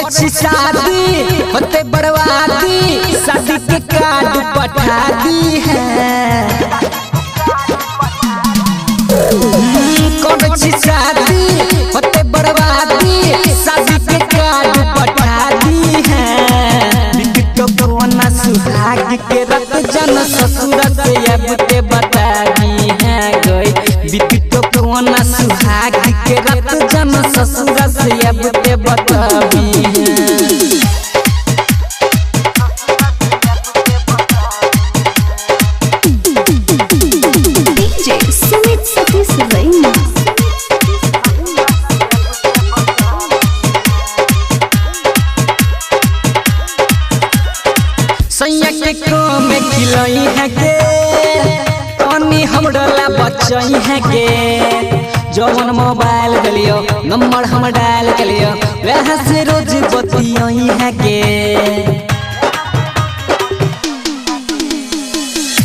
छी शादी होते बर्बादी शादी के कार्ड पठा दी है। कर छी शादी होते बर्बादी शादी के कार्ड पठा दी है। बिकटो कोना सुहाग के रत जन ससुर से अब ते बता दी है गई। बिकटो कोना सुहाग के रत जन ससुर से अब ते बता दी है। सैया के काम में खिलई है के पानी हमरा ला बचई है के। जवन मोबाइल गलियो नंबर हम डायल कलियो वह से रोज बतियई है के।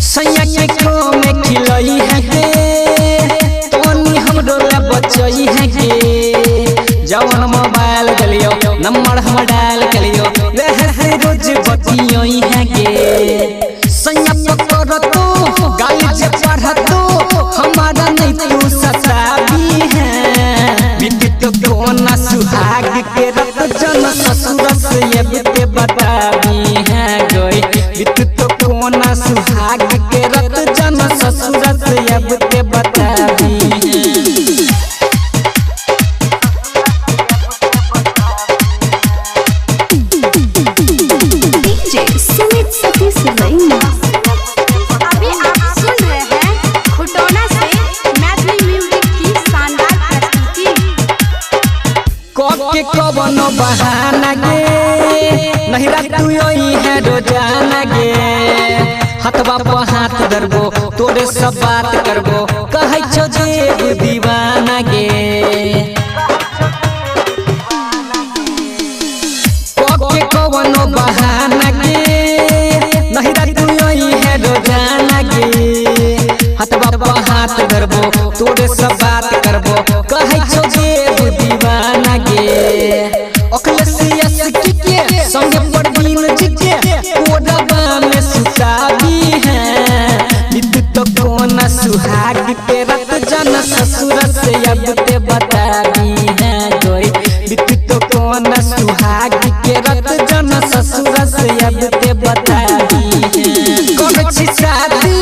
सैया के काम में खिलई है के पानी हमरा ला बचई है के। जवन मोबाइल गलियो नंबर हम डायल कलियो वह से रोज बतियई है के। सैया पकड़ तो गाली जे पढ़ तो हमारा नहीं तू सताबी है। बिकटो कोना सुहाग के रत जन ससुर से अब ते बताबी है गई। बिकटो कोना सुहाग के रत जन ससुर से अब ते बताबी है। अभी आप सुन रहे हैं खुटौना से मैथिली म्यूजिक की शानदार प्रस्तुति। के कवनो बहाना गे नहीं तू यही है रोजाना गे। हथवा पर हाथ धरबो तोरे सब बात करबो कहै छो जे दीवाना गे। के कवनो बहाना गे नहीं तू यही है रोजाना गे। हथवा पर हाथ धरबो तोरे सब बात करबो कहै छो जे दीवाना गे। अखिलेश के संगे परवीन जी के कोडबा में सुताबी है। बिकटो कोना सुहाग के रत जन ससुर से अब ते बताबी है गई। बिकटो कोना सुहाग के रत जन ससुर से अब ते बताबी है। कर छी शादी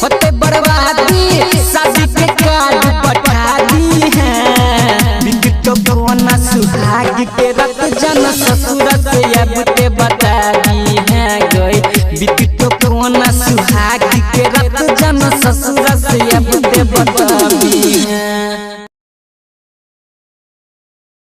होते बर्बादी शादी के कार्ड पठा दी है। बिकटो कोना सुहाग के रत जन ससुर से अब ते बता दी है गई। बिकटो कोना सुहाग के रत जन ससुर से अब ते बता